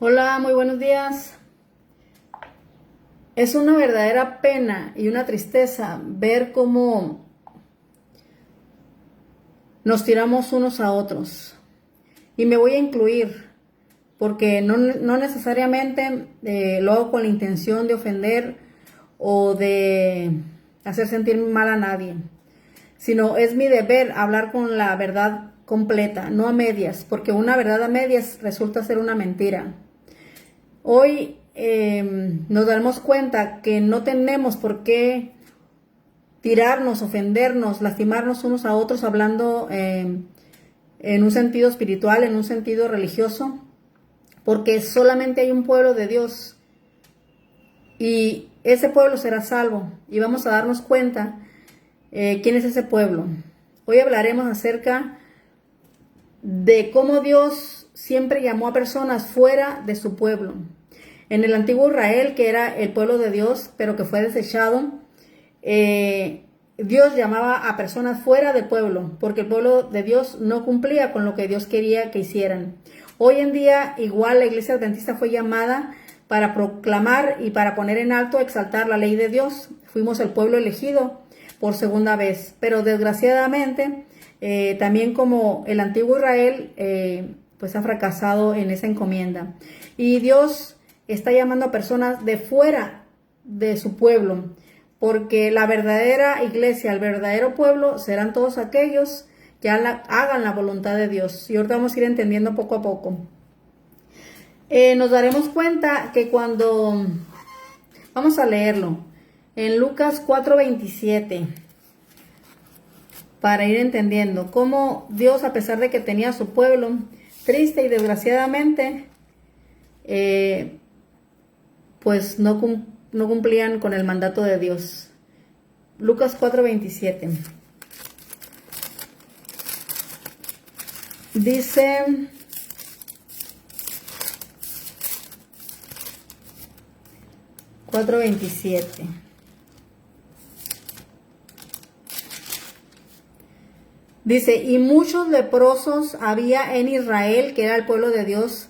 Hola, muy buenos días. Es una verdadera pena y una tristeza ver cómo nos tiramos unos a otros. Y me voy a incluir, porque no necesariamente lo hago con la intención de ofender o de hacer sentir mal a nadie, sino es mi deber hablar con la verdad completa, no a medias, porque una verdad a medias resulta ser una mentira. Hoy nos daremos cuenta que no tenemos por qué tirarnos, ofendernos, lastimarnos unos a otros hablando en un sentido espiritual, en un sentido religioso, porque solamente hay un pueblo de Dios y ese pueblo será salvo y vamos a darnos cuenta quién es ese pueblo. Hoy hablaremos acerca de cómo Dios siempre llamó a personas fuera de su pueblo. En el antiguo Israel, que era el pueblo de Dios, pero que fue desechado, Dios llamaba a personas fuera del pueblo, porque el pueblo de Dios no cumplía con lo que Dios quería que hicieran. Hoy en día, igual la iglesia adventista fue llamada para proclamar y para poner en alto, exaltar la ley de Dios. Fuimos el pueblo elegido por segunda vez, pero desgraciadamente, también como el antiguo Israel, pues ha fracasado en esa encomienda. Y Dios está llamando a personas de fuera de su pueblo, porque la verdadera iglesia, el verdadero pueblo, serán todos aquellos que hagan la voluntad de Dios. Y ahorita vamos a ir entendiendo poco a poco. Nos daremos cuenta que cuando, vamos a leerlo, en Lucas 4:27, para ir entendiendo cómo Dios, a pesar de que tenía a su pueblo triste y desgraciadamente, pues no cumplían con el mandato de Dios. Lucas 4:27. Dice, cuatro veintisiete. Dice, y muchos leprosos había en Israel, que era el pueblo de Dios,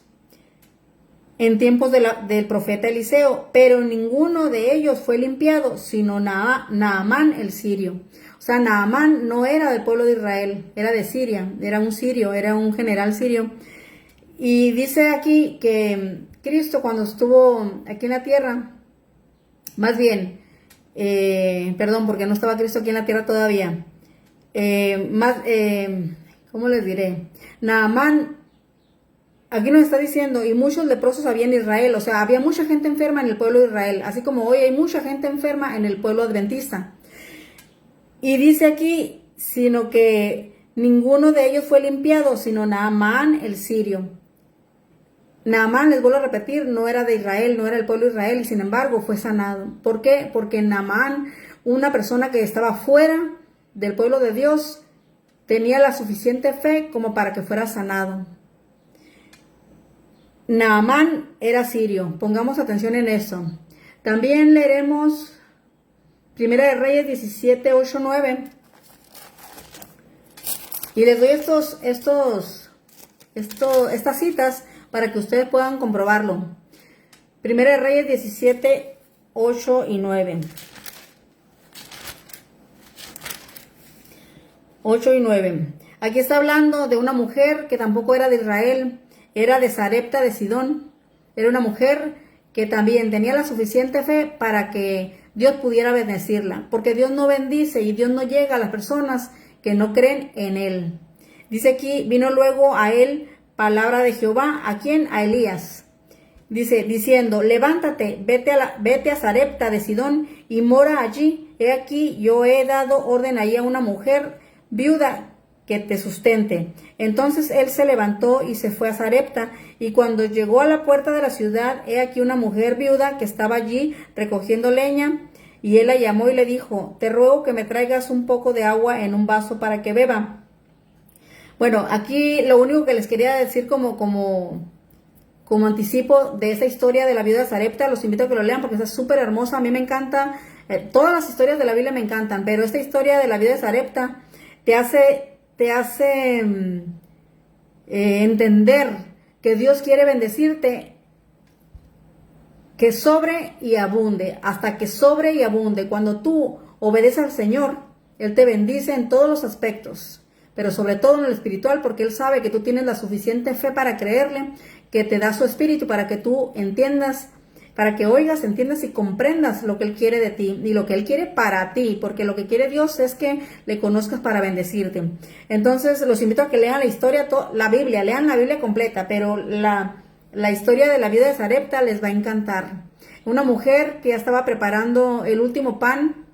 en tiempos del profeta Eliseo, pero ninguno de ellos fue limpiado, sino Naamán el sirio. O sea, Naamán no era del pueblo de Israel, era de Siria, era un sirio, era un general sirio. Y dice aquí que Cristo, cuando estuvo aquí en la tierra, más bien, perdón, porque no estaba Cristo aquí en la tierra todavía, ¿cómo les diré? Naamán, aquí nos está diciendo, y muchos leprosos había en Israel, o sea, había mucha gente enferma en el pueblo de Israel, así como hoy hay mucha gente enferma en el pueblo adventista. Y dice aquí, sino que ninguno de ellos fue limpiado, sino Naamán el sirio. Naamán, les vuelvo a repetir, no era de Israel, no era el pueblo de Israel, y sin embargo fue sanado. ¿Por qué? Porque Naamán, una persona que estaba fuera del pueblo de Dios, tenía la suficiente fe como para que fuera sanado. Naamán era sirio, pongamos atención en eso. También leeremos Primera de Reyes 17, 8, 9. Y les doy estas citas para que ustedes puedan comprobarlo. Primera de Reyes 17, 8 y 9. 8 y 9. Aquí está hablando de una mujer que tampoco era de Israel, era de Sarepta de Sidón. Era una mujer que también tenía la suficiente fe para que Dios pudiera bendecirla, porque Dios no bendice y Dios no llega a las personas que no creen en Él. Dice aquí, vino luego a él palabra de Jehová, ¿a quién? A Elías. Dice, diciendo, levántate, vete a Sarepta de Sidón y mora allí. He aquí, yo he dado orden allí a una mujer viuda que te sustente. Entonces él se levantó y se fue a Sarepta, y cuando llegó a la puerta de la ciudad, he aquí una mujer viuda que estaba allí recogiendo leña, y él la llamó y le dijo, te ruego que me traigas un poco de agua en un vaso para que beba. Bueno, aquí lo único que les quería decir como anticipo de esa historia de la viuda de Sarepta, los invito a que lo lean porque está súper hermosa, a mí me encanta, todas las historias de la Biblia me encantan, pero esta historia de la viuda de Sarepta te hace entender que Dios quiere bendecirte que sobre y abunde, hasta que sobre y abunde. Cuando tú obedeces al Señor, Él te bendice en todos los aspectos, pero sobre todo en el espiritual, porque Él sabe que tú tienes la suficiente fe para creerle, que te da su espíritu para que tú entiendas, para que oigas, entiendas y comprendas lo que Él quiere de ti y lo que Él quiere para ti, porque lo que quiere Dios es que le conozcas para bendecirte. Entonces los invito a que lean la historia, la Biblia, lean la Biblia completa, pero la historia de la vida de Sarepta les va a encantar. Una mujer que ya estaba preparando el último pan,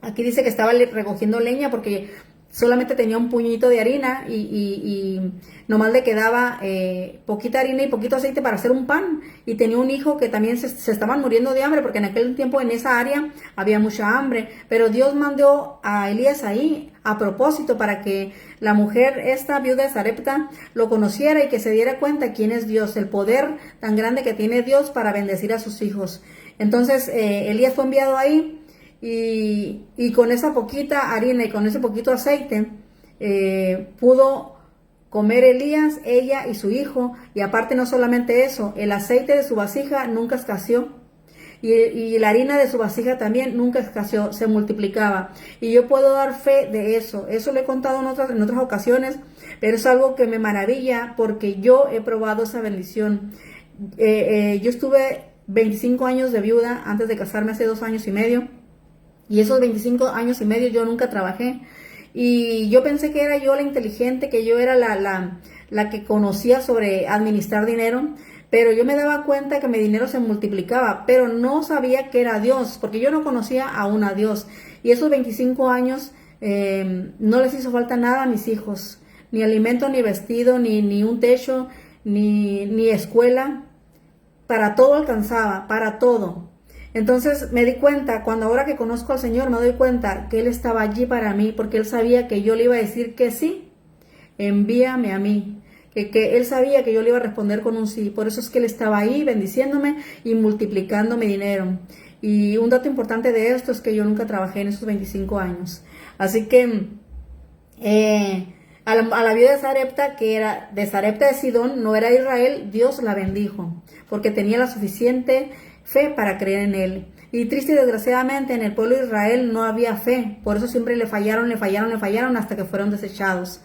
aquí dice que estaba recogiendo leña porque solamente tenía un puñito de harina y nomás le quedaba poquita harina y poquito aceite para hacer un pan. Y tenía un hijo que también se estaban muriendo de hambre, porque en aquel tiempo en esa área había mucha hambre. Pero Dios mandó a Elías ahí a propósito para que la mujer, esta viuda de Sarepta, lo conociera y que se diera cuenta quién es Dios, el poder tan grande que tiene Dios para bendecir a sus hijos. Entonces Elías fue enviado ahí. Y con esa poquita harina y con ese poquito aceite pudo comer Elías, ella y su hijo. Y aparte no solamente eso, el aceite de su vasija nunca escaseó y la harina de su vasija también nunca escaseó, se multiplicaba. Y yo puedo dar fe de eso. Eso lo he contado en otras ocasiones, pero es algo que me maravilla porque yo he probado esa bendición. Yo estuve 25 años de viuda antes de casarme, hace 2 años y medio. Y esos 25 años y medio yo nunca trabajé. Y yo pensé que era yo la inteligente, que yo era la que conocía sobre administrar dinero. Pero yo me daba cuenta que mi dinero se multiplicaba, pero no sabía que era Dios, porque yo no conocía aún a Dios. Y esos 25 años no les hizo falta nada a mis hijos. Ni alimento, ni vestido, ni un techo, ni escuela. Para todo alcanzaba, para todo. Entonces me di cuenta, cuando ahora que conozco al Señor, me doy cuenta que Él estaba allí para mí, porque Él sabía que yo le iba a decir que sí, envíame a mí, que Él sabía que yo le iba a responder con un sí. Por eso es que Él estaba ahí bendiciéndome y multiplicando mi dinero. Y un dato importante de esto es que yo nunca trabajé en esos 25 años. Así que a la viuda de Sarepta, que era de Sarepta de Sidón, no era de Israel, Dios la bendijo, porque tenía la suficiente fe para creer en Él. Y triste y desgraciadamente en el pueblo de Israel no había fe, por eso siempre le fallaron hasta que fueron desechados.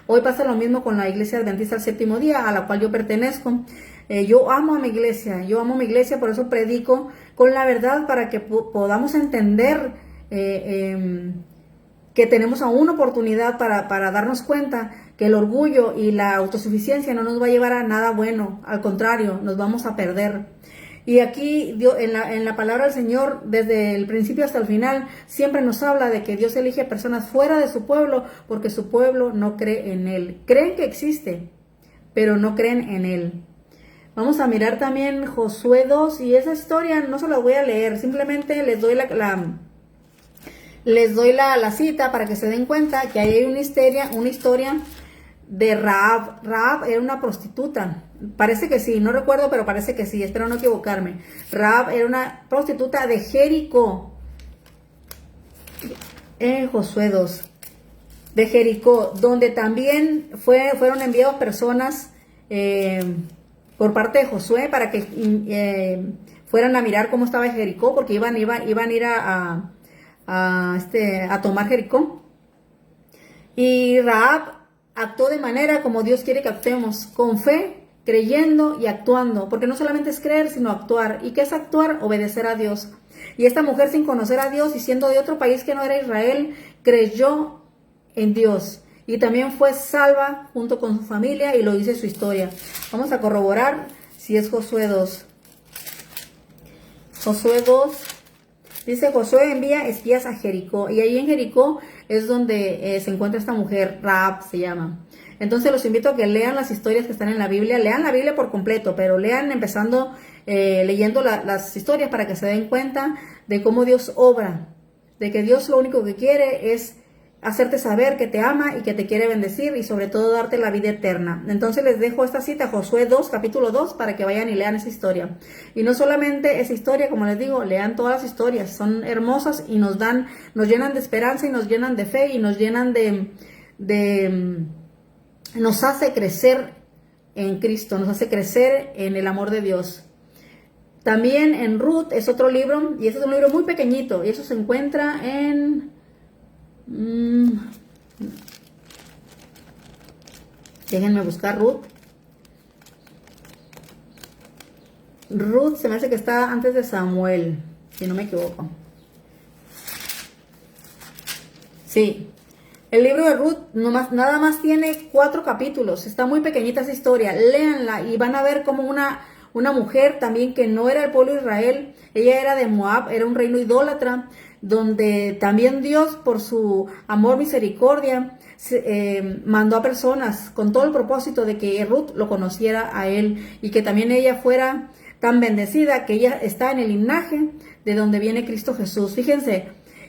Hoy pasa lo mismo con la iglesia adventista del séptimo día, a la cual yo pertenezco. Yo amo a mi iglesia, por eso predico con la verdad para que podamos entender que tenemos aún oportunidad para darnos cuenta que el orgullo y la autosuficiencia no nos va a llevar a nada bueno, al contrario, nos vamos a perder. Y aquí Dios, en la palabra del Señor, desde el principio hasta el final, siempre nos habla de que Dios elige personas fuera de su pueblo porque su pueblo no cree en Él. Creen que existe, pero no creen en Él. Vamos a mirar también Josué 2 y esa historia no se la voy a leer, simplemente les doy la cita para que se den cuenta que ahí hay una historia de Rahab. Rahab era una prostituta. Parece que sí, no recuerdo, pero parece que sí, espero no equivocarme. Rahab era una prostituta de Jericó. En Josué 2. De Jericó, donde también fueron enviados personas por parte de Josué para que fueran a mirar cómo estaba Jericó, porque iban a ir a tomar Jericó. Y Rahab actuó de manera como Dios quiere que actuemos, con fe, creyendo y actuando, porque no solamente es creer, sino actuar. ¿Y qué es actuar? Obedecer a Dios. Y esta mujer, sin conocer a Dios y siendo de otro país que no era Israel, creyó en Dios y también fue salva junto con su familia, y lo dice su historia. Vamos a corroborar si es Josué 2. Josué 2 dice: Josué envía espías a Jericó, y ahí en Jericó es donde se encuentra esta mujer, Rahab se llama. Entonces los invito a que lean las historias que están en la Biblia, lean la Biblia por completo, pero lean empezando leyendo las historias para que se den cuenta de cómo Dios obra, de que Dios lo único que quiere es hacerte saber que te ama y que te quiere bendecir y sobre todo darte la vida eterna. Entonces les dejo esta cita, Josué 2, capítulo 2, para que vayan y lean esa historia. Y no solamente esa historia, como les digo, lean todas las historias, son hermosas y nos llenan de esperanza y nos llenan de fe y nos llenan nos hace crecer en Cristo, nos hace crecer en el amor de Dios. También en Ruth es otro libro, y este es un libro muy pequeñito, y eso se encuentra en... déjenme buscar Ruth. Ruth se me hace que está antes de Samuel, si no me equivoco. Sí, el libro de Ruth nada más tiene 4 capítulos, está muy pequeñita esa historia, léanla y van a ver como una mujer también que no era el pueblo de Israel, ella era de Moab, era un reino idólatra, donde también Dios por su amor, misericordia, mandó a personas con todo el propósito de que Ruth lo conociera a él y que también ella fuera tan bendecida que ella está en el linaje de donde viene Cristo Jesús. Fíjense,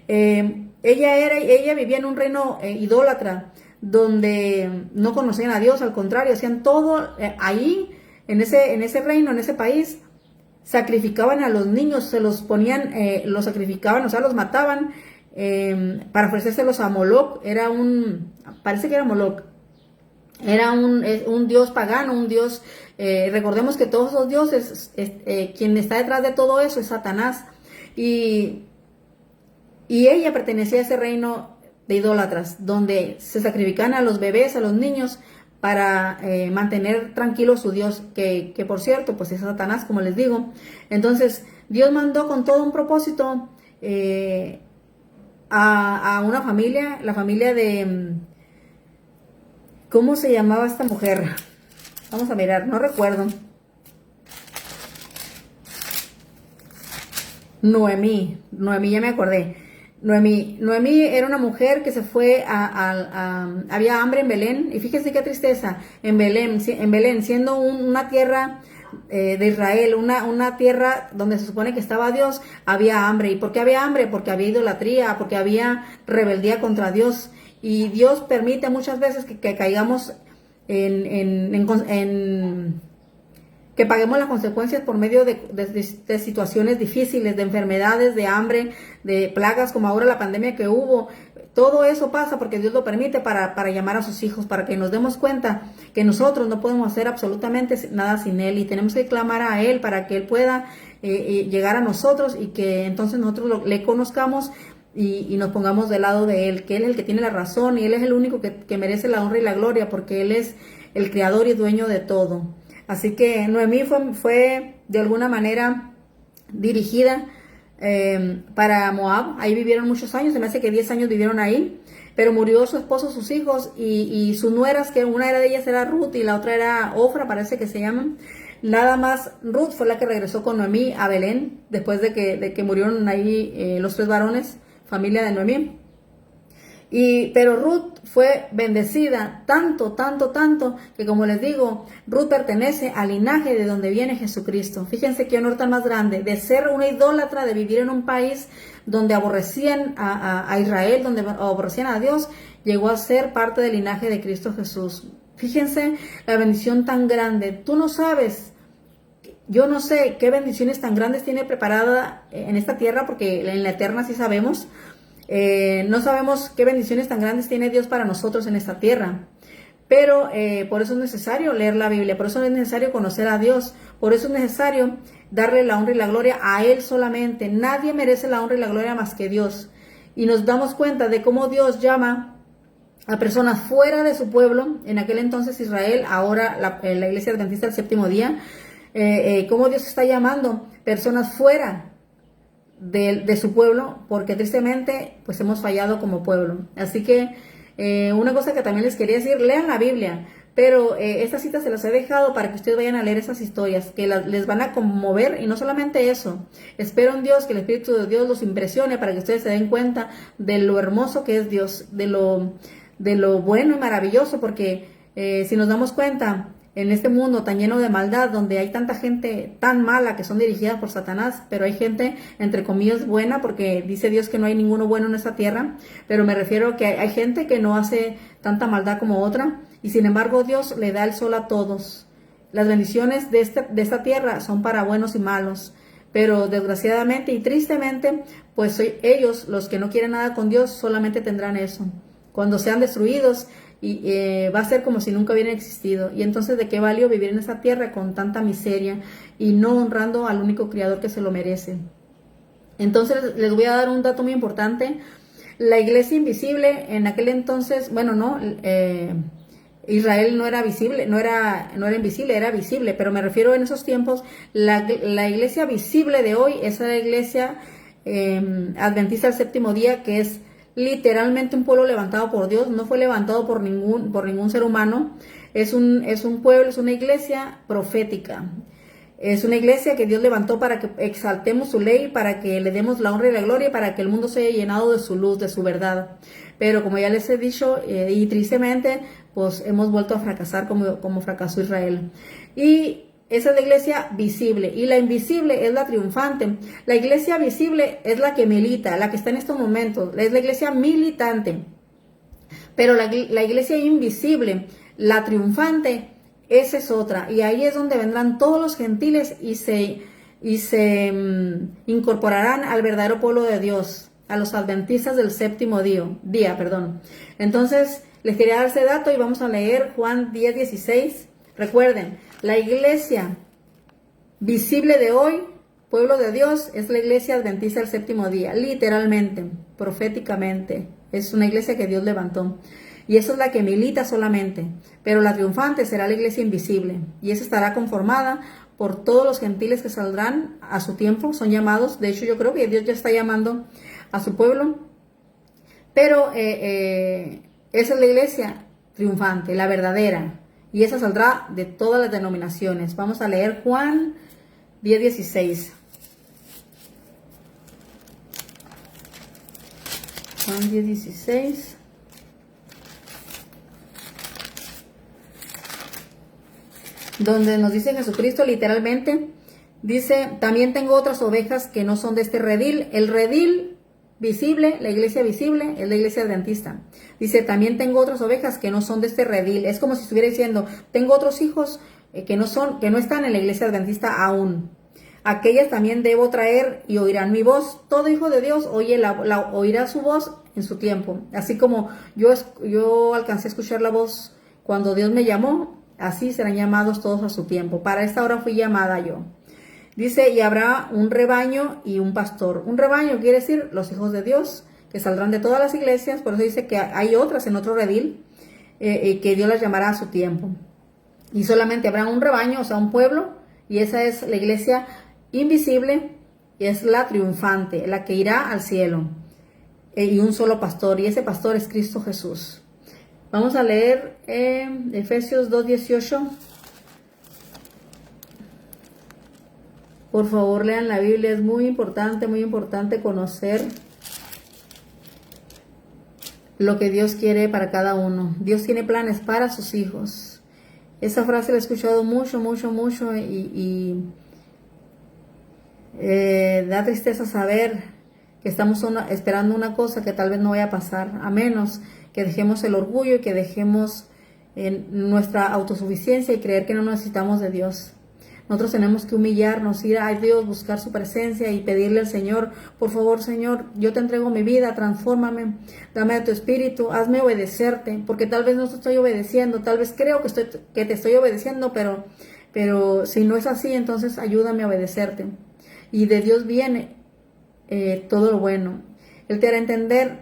ella vivía en un reino idólatra, donde no conocían a Dios, al contrario, hacían todo ahí, en ese reino, en ese país, sacrificaban a los niños, se los ponían, los sacrificaban, o sea, los mataban para ofrecérselos a Moloch. Parece que era Moloch, era un dios pagano, un dios, recordemos que todos los dioses, quien está detrás de todo eso es Satanás, y ella pertenecía a ese reino de idólatras, donde se sacrificaban a los bebés, a los niños, para mantener tranquilo su Dios, que por cierto, pues es Satanás, como les digo. Entonces, Dios mandó con todo un propósito a una familia, la familia de... ¿cómo se llamaba esta mujer? Vamos a mirar, no recuerdo. Noemí, ya me acordé. Noemí era una mujer que se fue había hambre en Belén, y fíjense qué tristeza, en Belén, siendo una tierra de Israel, una tierra donde se supone que estaba Dios, había hambre. ¿Y por qué había hambre? Porque había idolatría, porque había rebeldía contra Dios, y Dios permite muchas veces que caigamos que paguemos las consecuencias por medio de situaciones difíciles, de enfermedades, de hambre, de plagas, como ahora la pandemia que hubo. Todo eso pasa porque Dios lo permite para llamar a sus hijos, para que nos demos cuenta que nosotros no podemos hacer absolutamente nada sin Él, y tenemos que clamar a Él para que Él pueda llegar a nosotros, y que entonces nosotros le conozcamos y nos pongamos del lado de Él, que Él es el que tiene la razón, y Él es el único que merece la honra y la gloria, porque Él es el creador y dueño de todo. Así que Noemí fue de alguna manera dirigida para Moab. Ahí vivieron muchos años, se me hace que 10 años vivieron ahí, pero murió su esposo, sus hijos y sus nueras, que una de ellas era Ruth y la otra era Ofra, parece que se llaman. Nada más Ruth fue la que regresó con Noemí a Belén, después de que murieron ahí los 3 varones, familia de Noemí. Pero Ruth fue bendecida tanto, que, como les digo, Ruth pertenece al linaje de donde viene Jesucristo. Fíjense qué honor tan más grande, de ser una idólatra, de vivir en un país donde aborrecían a Israel, donde aborrecían a Dios, llegó a ser parte del linaje de Cristo Jesús. Fíjense la bendición tan grande. Tú no sabes, yo no sé qué bendiciones tan grandes tiene preparada en esta tierra, porque en la eterna sí sabemos. No sabemos qué bendiciones tan grandes tiene Dios para nosotros en esta tierra, pero por eso es necesario leer la Biblia, por eso es necesario conocer a Dios, por eso es necesario darle la honra y la gloria a Él solamente. Nadie merece la honra y la gloria más que Dios, y nos damos cuenta de cómo Dios llama a personas fuera de su pueblo, en aquel entonces Israel, ahora la Iglesia Adventista del Séptimo Día, cómo Dios está llamando personas fuera de su pueblo, porque tristemente pues hemos fallado como pueblo. Así que una cosa que también les quería decir, lean la Biblia, pero estas citas se las he dejado para que ustedes vayan a leer esas historias que les van a conmover. Y no solamente eso, espero en Dios que el Espíritu de Dios los impresione para que ustedes se den cuenta de lo hermoso que es Dios, de lo bueno y maravilloso, porque si nos damos cuenta, en este mundo tan lleno de maldad, donde hay tanta gente tan mala que son dirigidas por Satanás, pero hay gente, entre comillas, buena, porque dice Dios que no hay ninguno bueno en esta tierra, pero me refiero a que hay gente que no hace tanta maldad como otra, y sin embargo Dios le da el sol a todos. Las bendiciones de esta tierra son para buenos y malos, pero desgraciadamente y tristemente, pues ellos, los que no quieren nada con Dios, solamente tendrán eso. Cuando sean destruidos, y va a ser como si nunca hubiera existido. Y entonces, ¿de qué valió vivir en esa tierra con tanta miseria y no honrando al único Creador que se lo merece? Entonces, les voy a dar un dato muy importante. La iglesia invisible en aquel entonces, bueno, no, Israel no era visible, no era invisible, era visible, pero me refiero en esos tiempos, la iglesia visible de hoy es la iglesia adventista del séptimo día, que es literalmente un pueblo levantado por Dios, no fue levantado por ningún ser humano, es un pueblo, es una iglesia profética. Es una iglesia que Dios levantó para que exaltemos su ley, para que le demos la honra y la gloria, para que el mundo sea llenado de su luz, de su verdad. Pero como ya les he dicho, y tristemente, pues hemos vuelto a fracasar como fracasó Israel. Y esa es la iglesia visible, y la invisible es la triunfante. La iglesia visible es la que milita, la que está en estos momentos, es la iglesia militante. Pero la iglesia invisible, la triunfante, esa es otra, y ahí es donde vendrán todos los gentiles y se incorporarán al verdadero pueblo de Dios, a los adventistas del séptimo día. Entonces, les quería dar ese dato y vamos a leer Juan 10:16. Recuerden, la iglesia visible de hoy, pueblo de Dios, es la iglesia adventista del séptimo día, literalmente, proféticamente. Es una iglesia que Dios levantó. Y esa es la que milita solamente, pero la triunfante será la iglesia invisible, y esa estará conformada por todos los gentiles que saldrán a su tiempo, son llamados. De hecho, yo creo que Dios ya está llamando a su pueblo, pero esa es la iglesia triunfante, la verdadera, y esa saldrá de todas las denominaciones. Vamos a leer Juan 10:16. Juan 10:16. Donde nos dice Jesucristo literalmente, dice: también tengo otras ovejas que no son de este redil. El redil visible, la iglesia visible, es la iglesia adventista. Dice: también tengo otras ovejas que no son de este redil. Es como si estuviera diciendo: tengo otros hijos que no están en la iglesia adventista aún. Aquellas también debo traer y oirán mi voz. Todo hijo de Dios oirá su voz en su tiempo. Así como yo alcancé a escuchar la voz cuando Dios me llamó, así serán llamados todos a su tiempo. Para esta hora fui llamada yo. Dice: y habrá un rebaño y un pastor. Un rebaño quiere decir los hijos de Dios, que saldrán de todas las iglesias. Por eso dice que hay otras en otro redil, que Dios las llamará a su tiempo. Y solamente habrá un rebaño, o sea, un pueblo, y esa es la iglesia invisible, y es la triunfante, la que irá al cielo. Y un solo pastor, y ese pastor es Cristo Jesús. Vamos a leer Efesios 2:18. Por favor, lean la Biblia. Es muy importante conocer lo que Dios quiere para cada uno. Dios tiene planes para sus hijos. Esa frase la he escuchado mucho y da tristeza saber que estamos esperando una cosa que tal vez no vaya a pasar, a menos que dejemos el orgullo y que dejemos nuestra autosuficiencia y creer que no necesitamos de Dios. Nosotros tenemos que humillarnos, ir a Dios, buscar su presencia y pedirle al Señor: por favor, Señor, yo te entrego mi vida, transfórmame, dame de tu espíritu, hazme obedecerte, porque tal vez no te estoy obedeciendo, tal vez creo que te estoy obedeciendo, pero si no es así, entonces ayúdame a obedecerte. Y de Dios viene todo lo bueno. Él te hará entender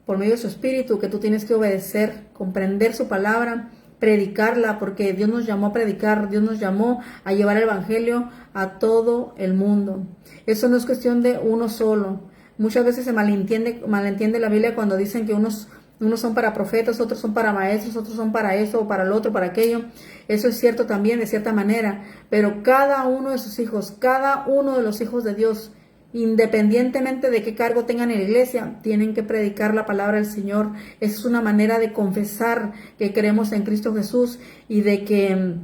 por medio de su espíritu que tú tienes que obedecer, comprender su palabra, predicarla, porque Dios nos llamó a predicar, Dios nos llamó a llevar el evangelio a todo el mundo. Eso no es cuestión de uno solo. Muchas veces se malentiende la Biblia cuando dicen que unos son para profetas, otros son para maestros, otros son para eso, o para lo otro, para aquello. Eso es cierto también, de cierta manera, pero cada uno de sus hijos, cada uno de los hijos de Dios, independientemente de qué cargo tengan en la iglesia, tienen que predicar la palabra del Señor. Esa es una manera de confesar que creemos en Cristo Jesús y de que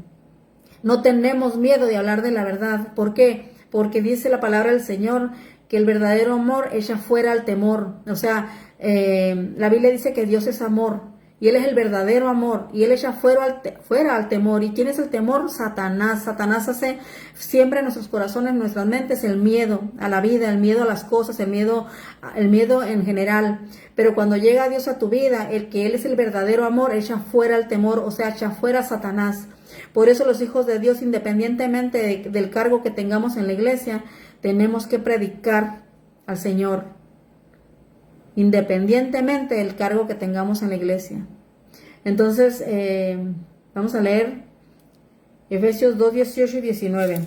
no tenemos miedo de hablar de la verdad. ¿Por qué? Porque dice la palabra del Señor que el verdadero amor echa fuera al temor. O sea, la Biblia dice que Dios es amor Y Él es el verdadero amor. Y Él echa fuera al temor. ¿Y quién es el temor? Satanás. Satanás hace siempre en nuestros corazones, en nuestras mentes, el miedo a la vida, el miedo a las cosas, el miedo en general. Pero cuando llega Dios a tu vida, el que Él es el verdadero amor, echa fuera el temor, o sea, echa fuera a Satanás. Por eso los hijos de Dios, independientemente del cargo que tengamos en la iglesia, tenemos que predicar al Señor, independientemente del cargo que tengamos en la iglesia. Entonces, vamos a leer Efesios 2, 18 y 19.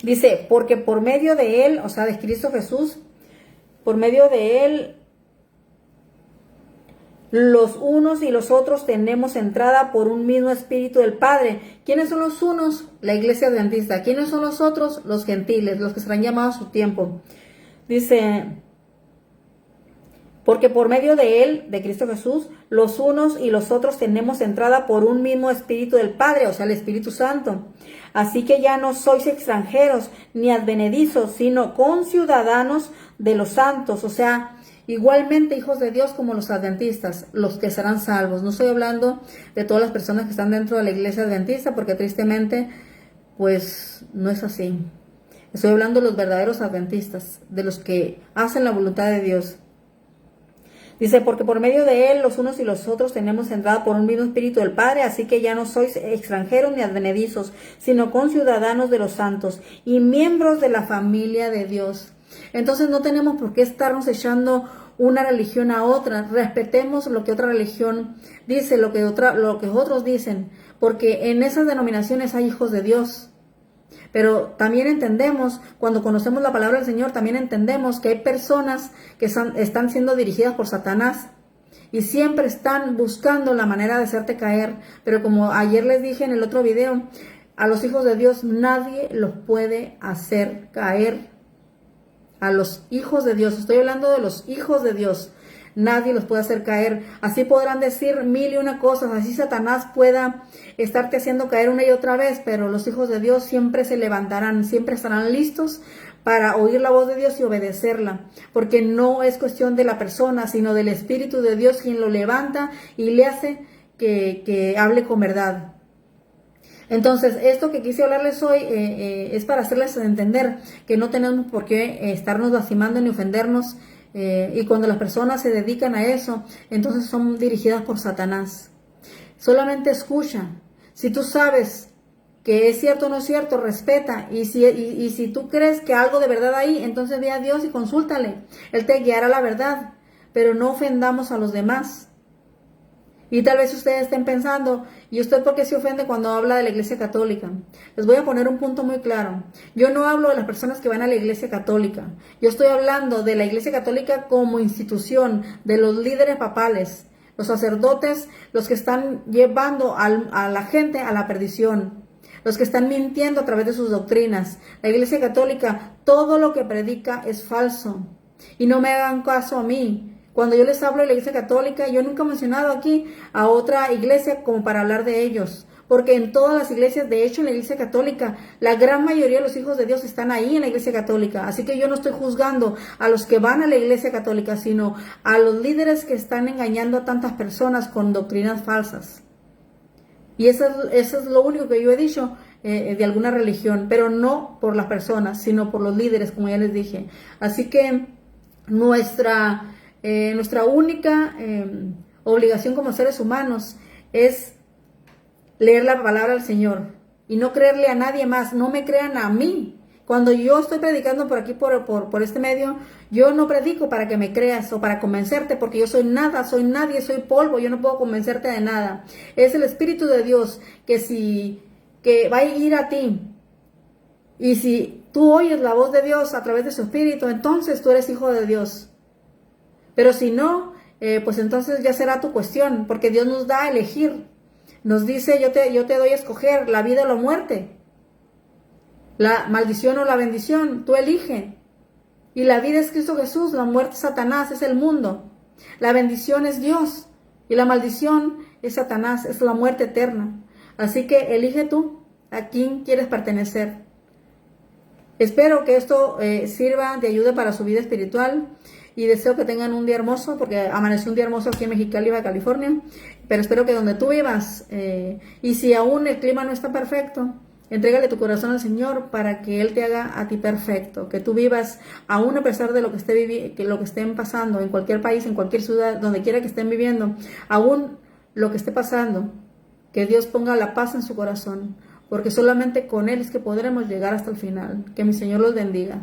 Dice, porque por medio de Él, o sea, de Cristo Jesús, por medio de Él, los unos y los otros tenemos entrada por un mismo espíritu del Padre. ¿Quiénes son los unos? La iglesia adventista. ¿Quiénes son los otros? Los gentiles, los que serán llamados a su tiempo. Dice, porque por medio de Él, de Cristo Jesús, los unos y los otros tenemos entrada por un mismo espíritu del Padre, o sea, el Espíritu Santo. Así que ya no sois extranjeros ni advenedizos, sino conciudadanos de los santos, o sea, igualmente hijos de Dios como los adventistas, los que serán salvos. No estoy hablando de todas las personas que están dentro de la iglesia adventista, porque tristemente, pues, no es así. Estoy hablando de los verdaderos adventistas, de los que hacen la voluntad de Dios. Dice, porque por medio de Él los unos y los otros tenemos entrada por un mismo espíritu del Padre, así que ya no sois extranjeros ni advenedizos, sino conciudadanos de los santos y miembros de la familia de Dios. Entonces no tenemos por qué estarnos echando una religión a otra. Respetemos lo que otra religión dice, lo que otros dicen, porque en esas denominaciones hay hijos de Dios. Pero también entendemos, cuando conocemos la palabra del Señor, también entendemos que hay personas que están siendo dirigidas por Satanás y siempre están buscando la manera de hacerte caer. Pero como ayer les dije en el otro video, a los hijos de Dios nadie los puede hacer caer. A los hijos de Dios, estoy hablando de los hijos de Dios, nadie los puede hacer caer. Así podrán decir mil y una cosas, así Satanás pueda estarte haciendo caer una y otra vez, pero los hijos de Dios siempre se levantarán, siempre estarán listos para oír la voz de Dios y obedecerla, porque no es cuestión de la persona, sino del Espíritu de Dios quien lo levanta y le hace que hable con verdad. Entonces, esto que quise hablarles hoy es para hacerles entender que no tenemos por qué estarnos lastimando ni ofendernos, y cuando las personas se dedican a eso, entonces son dirigidas por Satanás. Solamente escucha. Si tú sabes que es cierto o no es cierto, respeta. Y si tú crees que algo de verdad hay, entonces ve a Dios y consúltale. Él te guiará a la verdad, pero no ofendamos a los demás. Y tal vez ustedes estén pensando, ¿y usted por qué se ofende cuando habla de la Iglesia Católica? Les voy a poner un punto muy claro. Yo no hablo de las personas que van a la Iglesia Católica. Yo estoy hablando de la Iglesia Católica como institución, de los líderes papales, los sacerdotes, los que están llevando a la gente a la perdición, los que están mintiendo a través de sus doctrinas. La Iglesia Católica, todo lo que predica es falso. Y no me hagan caso a mí. Cuando yo les hablo de la Iglesia Católica, yo nunca he mencionado aquí a otra iglesia como para hablar de ellos. Porque en todas las iglesias, de hecho en la Iglesia Católica, la gran mayoría de los hijos de Dios están ahí en la Iglesia Católica. Así que yo no estoy juzgando a los que van a la Iglesia Católica, sino a los líderes que están engañando a tantas personas con doctrinas falsas. Y eso es lo único que yo he dicho de alguna religión, pero no por las personas, sino por los líderes, como ya les dije. Así que nuestra única obligación como seres humanos es leer la palabra del Señor y no creerle a nadie más. No me crean a mí. Cuando yo estoy predicando por aquí, por este medio, yo no predico para que me creas o para convencerte, porque yo soy nada, soy nadie, soy polvo, yo no puedo convencerte de nada. Es el Espíritu de Dios que va a ir a ti. Y si tú oyes la voz de Dios a través de su Espíritu, entonces tú eres hijo de Dios. Pero si no, pues entonces ya será tu cuestión, porque Dios nos da a elegir. Nos dice, yo te doy a escoger la vida o la muerte, la maldición o la bendición, tú elige. Y la vida es Cristo Jesús, la muerte es Satanás, es el mundo. La bendición es Dios y la maldición es Satanás, es la muerte eterna. Así que elige tú a quién quieres pertenecer. Espero que esto sirva de ayuda para su vida espiritual. y deseo que tengan un día hermoso, porque amaneció un día hermoso aquí en Mexicali, Baja California, pero espero que donde tú vivas, y si aún el clima no está perfecto, entrégale tu corazón al Señor para que Él te haga a ti perfecto, que tú vivas aún a pesar de lo que lo que estén pasando en cualquier país, en cualquier ciudad, donde quiera que estén viviendo, aún lo que esté pasando, que Dios ponga la paz en su corazón, porque solamente con Él es que podremos llegar hasta el final. Que mi Señor los bendiga.